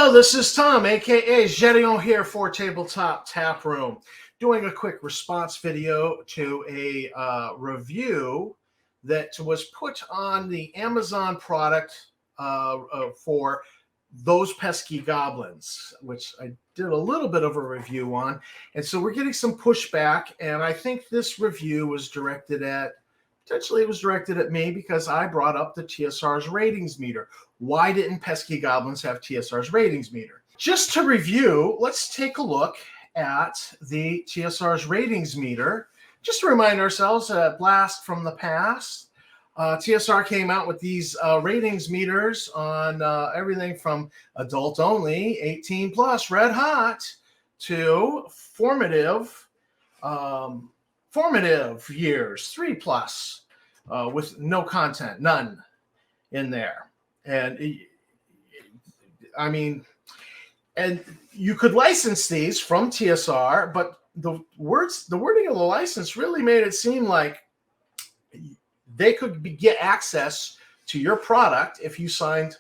Hello, this is Tom, aka Gedeon here for Tabletop Tap Room, doing a quick response video to a review that was put on the Amazon product for Those Pesky Goblins, which I did a little bit of a review on. And so we're getting some pushback, and I think this review was directed at, potentially it was directed at me because I brought up the TSR's ratings meter. Why didn't Pesky Goblins have TSR's ratings meter? Just to review, let's take a look at the TSR's ratings meter. Just to remind ourselves, a blast from the past. TSR came out with these ratings meters on everything from adult only, 18 plus, red hot, to formative years, 3 plus, with no content, none in there. And I mean, and you could license these from TSR, but the wording of the license really made it seem like they could get access to your product if you signed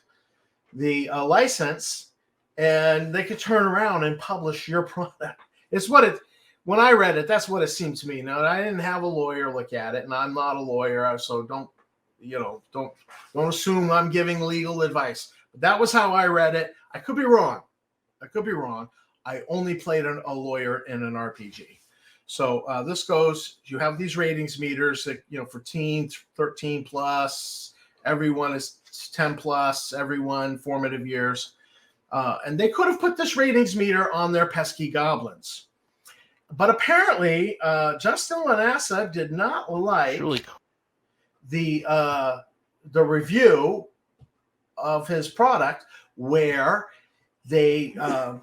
the license, and they could turn around and publish your product. It's what it. When I read it, that's what it seemed to me. Now, I didn't have a lawyer look at it, and I'm not a lawyer, so don't assume I'm giving legal advice. But that was how I read it. I could be wrong. I only played a lawyer in an RPG. So this goes, you have these ratings meters that, for teen, 13 plus, everyone is 10 plus, everyone formative years. And they could have put this ratings meter on their Pesky Goblins. But apparently, Justin Lanassa did not like the review of his product where where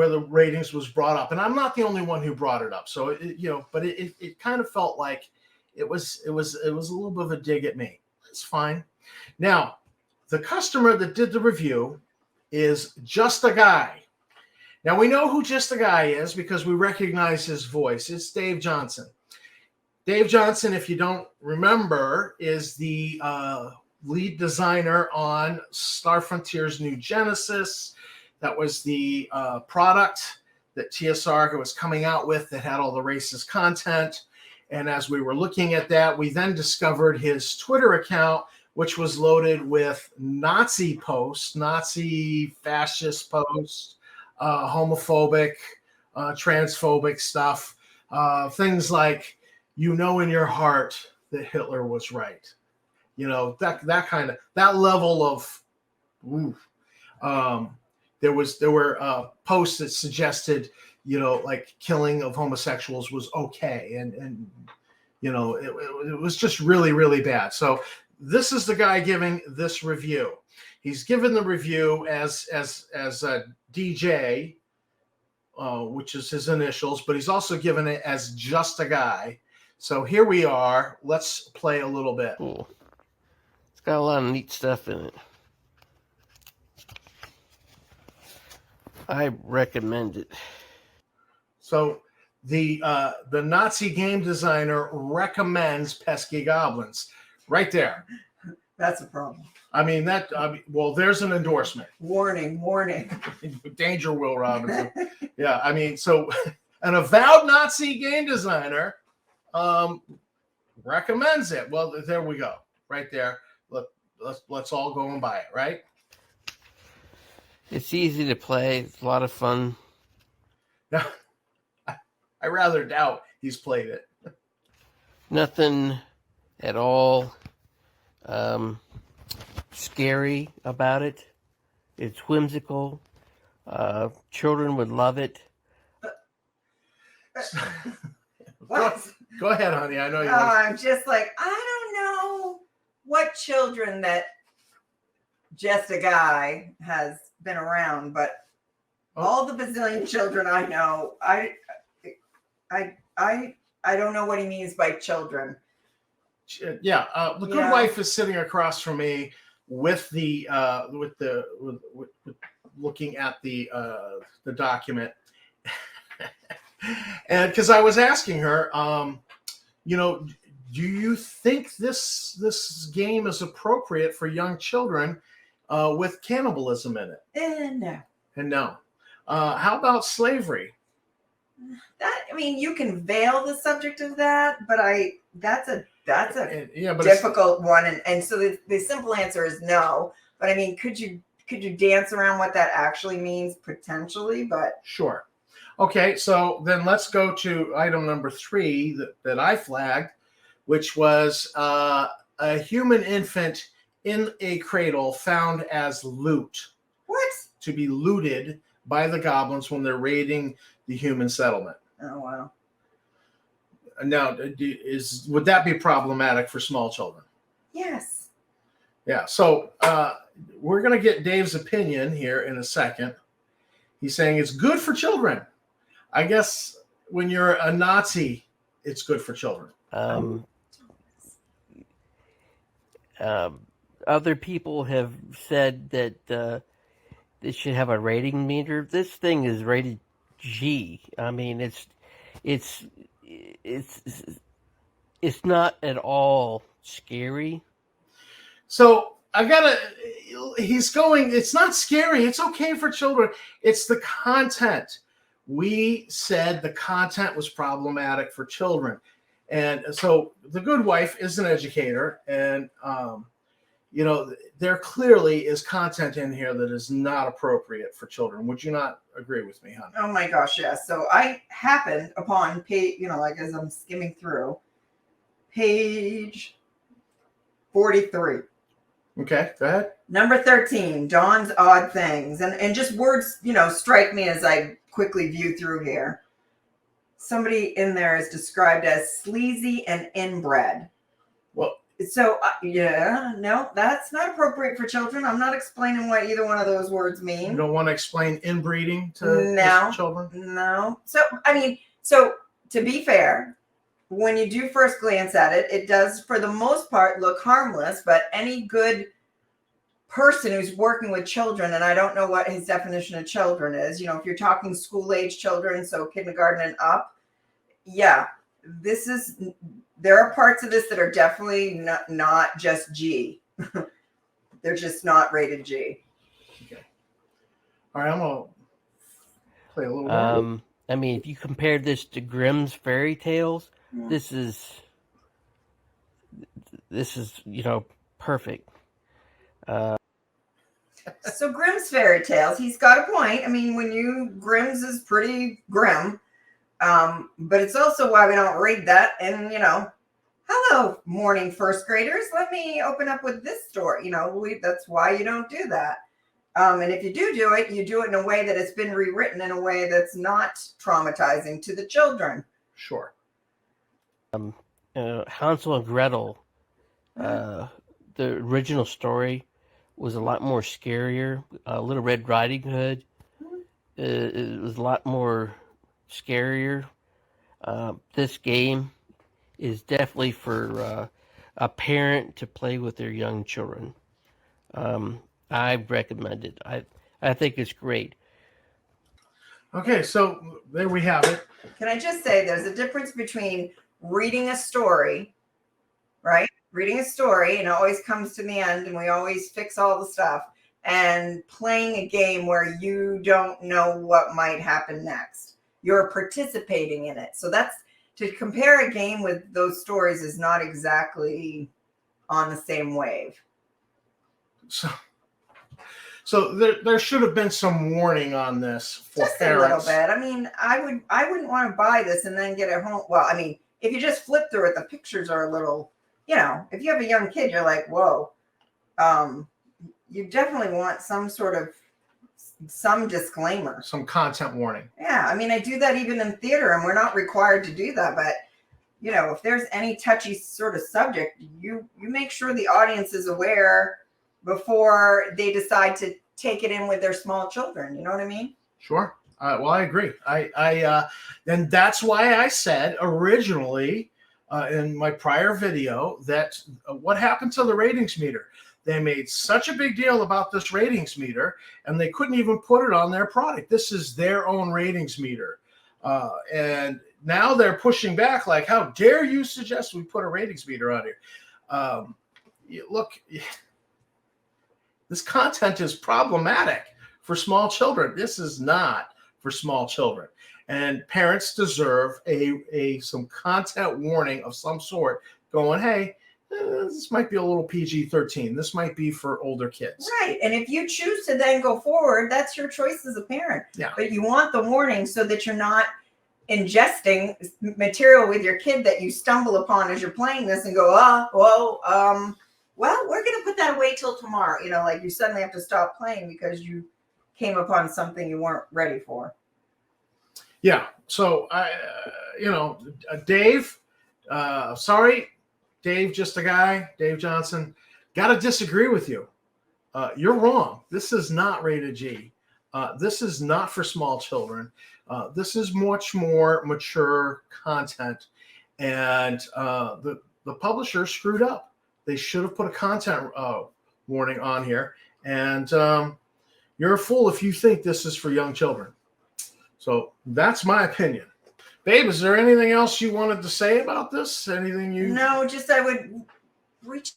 the ratings was brought up, and I'm not the only one who brought it up. So but it kind of felt like it was a little bit of a dig at me. It's fine. Now, the customer that did the review is Just a Guy. Now, we know who Just a Guy is because we recognize his voice. It's Dave Johnson. Dave Johnson, if you don't remember, is the lead designer on Star Frontier's New Genesis. That was the product that TSR was coming out with that had all the racist content. And as we were looking at that, we then discovered his Twitter account, which was loaded with Nazi posts, Nazi fascist posts, homophobic, transphobic stuff, things like, in your heart that Hitler was right. That level of, there were posts that suggested, like killing of homosexuals was okay. And it was just really, really bad. So this is the guy giving this review. He's given the review as a DJ, which is his initials, but he's also given it as Just a Guy. So here we are. Let's play a little bit. Cool. It's got a lot of neat stuff in it. I recommend it. So the Nazi game designer recommends Pesky Goblins. Right there. That's a problem. Well, there's an endorsement. Warning. Danger, Will Robinson. Yeah, so an avowed Nazi game designer recommends it. Well, there we go. Right there. Let's all go and buy it, right? It's easy to play. It's a lot of fun. Now, I rather doubt he's played it. Nothing at all scary about it. It's whimsical. Children would love it. Go ahead, honey. I know you. I'm just like, I don't know what children that Just a Guy has been around, but all the bazillion children I know, I don't know what he means by children. Yeah, the good wife is sitting across from me with looking at the document, and because I was asking her, do you think this game is appropriate for young children? with cannibalism in it? No. And no. How about slavery? That, I mean, you can veil the subject of that, but that's a Yeah, but difficult one, and so the simple answer is no. But I mean, could you dance around what that actually means potentially? But sure. Okay, so then let's go to item number 3 that I flagged, which was a human infant in a cradle found as loot. What? To be looted by the goblins when they're raiding the human settlement. Oh, wow. Now, would that be problematic for small children? Yes. Yeah, so we're going to get Dave's opinion here in a second. He's saying it's good for children. I guess when you're a Nazi, it's good for children. Other people have said that it should have a rating meter. This thing is rated G. I mean, it's not at all scary. So he's going, it's not scary. It's okay for children. It's the content. We said the content was problematic for children. And so the good wife is an educator, and there clearly is content in here that is not appropriate for children. Would you not agree with me, hon? Oh my gosh, yes. So I happened upon like as I'm skimming through page 43. Okay, go ahead. Number 13, Dawn's Odd Things. And just words, strike me as I quickly view through here. Somebody in there is described as sleazy and inbred. Well, so no, that's not appropriate for children. I'm not explaining what either one of those words mean. You don't want to explain inbreeding to children? No. So, I mean, to be fair, when you do first glance at it, it does, for the most part, look harmless, but any good person who's working with children, and I don't know what his definition of children is, if you're talking school-age children, so kindergarten and up, yeah, there are parts of this that are definitely not just G. They're just not rated G. Okay. All right, I'm going to play a little more. I mean, if you compare this to Grimm's fairy tales, this is perfect. So Grimm's fairy tales, he's got a point. I mean, Grimm's is pretty grim, but it's also why we don't read that. And hello, morning first graders. Let me open up with this story. That's why you don't do that. And if you do it, you do it in a way that it's been rewritten in a way that's not traumatizing to the children. Sure. Hansel and Gretel, the original story was a lot more scarier. Little Red Riding Hood, it was a lot more scarier. This game is definitely for a parent to play with their young children. I recommend it. I think it's great. Okay, so there we have it. Can I just say there's a difference between reading a story, right? Reading a story, and it always comes to the end, and we always fix all the stuff, and playing a game where you don't know what might happen next. You're participating in it. So to compare a game with those stories is not exactly on the same wave. So there should have been some warning on this for just parents. A little bit. I mean, I wouldn't want to buy this and then get it home. Well, I mean, if you just flip through it, the pictures are a little, if you have a young kid, you're like, whoa. You definitely want some disclaimer. Some content warning. Yeah. I mean, I do that even in theater, and we're not required to do that. But, if there's any touchy sort of subject, you make sure the audience is aware before they decide to take it in with their small children. You know what I mean? Sure. Well, I agree. And that's why I said originally in my prior video that what happened to the ratings meter? They made such a big deal about this ratings meter, and they couldn't even put it on their product. This is their own ratings meter. And now they're pushing back like, how dare you suggest we put a ratings meter on here? Look, This content is problematic for small children. This is not for small children. And parents deserve some content warning of some sort going, hey, this might be a little PG-13. This might be for older kids. Right. And if you choose to then go forward, that's your choice as a parent. Yeah. But you want the warning so that you're not ingesting material with your kid that you stumble upon as you're playing this and go, well, we're going to put that away till tomorrow. You know, like you suddenly have to stop playing because you came upon something you weren't ready for. Yeah. So, Dave, sorry, Dave, just a guy, Dave Johnson, got to disagree with you. You're wrong. This is not rated G. This is not for small children. This is much more mature content. And the publisher screwed up. They should have put a content warning on here. And you're a fool if you think this is for young children. So that's my opinion. Babe, is there anything else you wanted to say about this? Anything you... No, just I would reach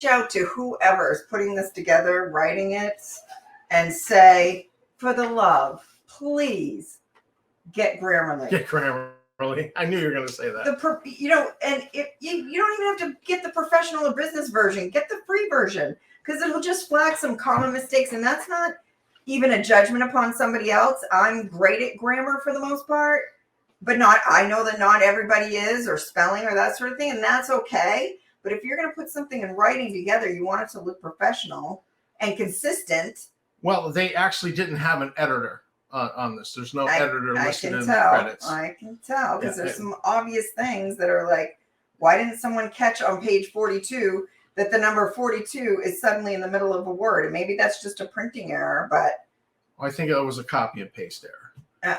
out to whoever is putting this together, writing it, and say, for the love, please get Grammarly. Get Grammarly. I knew you were going to say that. And you don't even have to get the professional or business version. Get the free version because it'll just flag some common mistakes. And that's not even a judgment upon somebody else. I'm great at grammar for the most part. But I know that not everybody is, or spelling or that sort of thing, and that's okay. But if you're going to put something in writing together, you want it to look professional and consistent. Well, they actually didn't have an editor on this. There's no editor listed in the credits. I can tell because there's some obvious things that are like, why didn't someone catch on page 42 that the number 42 is suddenly in the middle of a word? And maybe that's just a printing error, but I think it was a copy and paste error.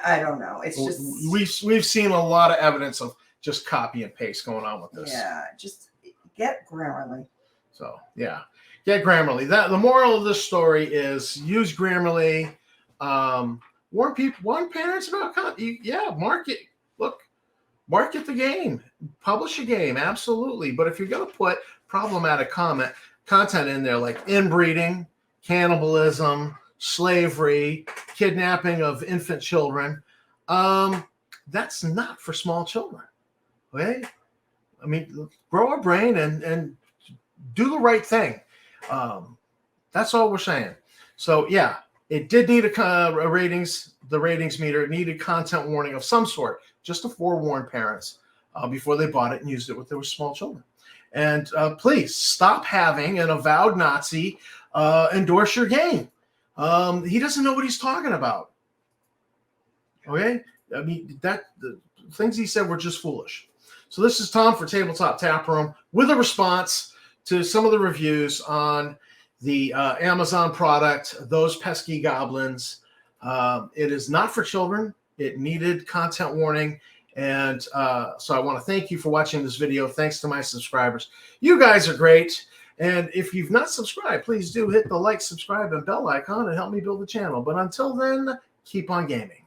I don't know. It's just we've seen a lot of evidence of just copy and paste going on with this. Yeah, just get Grammarly. So yeah, get Grammarly. The moral of this story is use Grammarly. Warn parents about content. Yeah, market. Look, market the game. Publish a game, absolutely. But if you're going to put problematic content in there like inbreeding, cannibalism, slavery, kidnapping of infant children, that's not for small children. Okay? I mean, grow a brain and do the right thing. That's all we're saying. So yeah, it did need a ratings meter. It needed content warning of some sort, just to forewarn parents before they bought it and used it with their small children. And please stop having an avowed Nazi endorse your game. He doesn't know what he's talking about. Okay? I mean, the things he said were just foolish. So this is Tom for Tabletop Tap Room with a response to some of the reviews on the Amazon product, Those Pesky Goblins. It is not for children. It needed content warning. And so I want to thank you for watching this video. Thanks to my subscribers. You guys are great. And if you've not subscribed, please do hit the like, subscribe, and bell icon and help me build the channel. But until then, keep on gaming.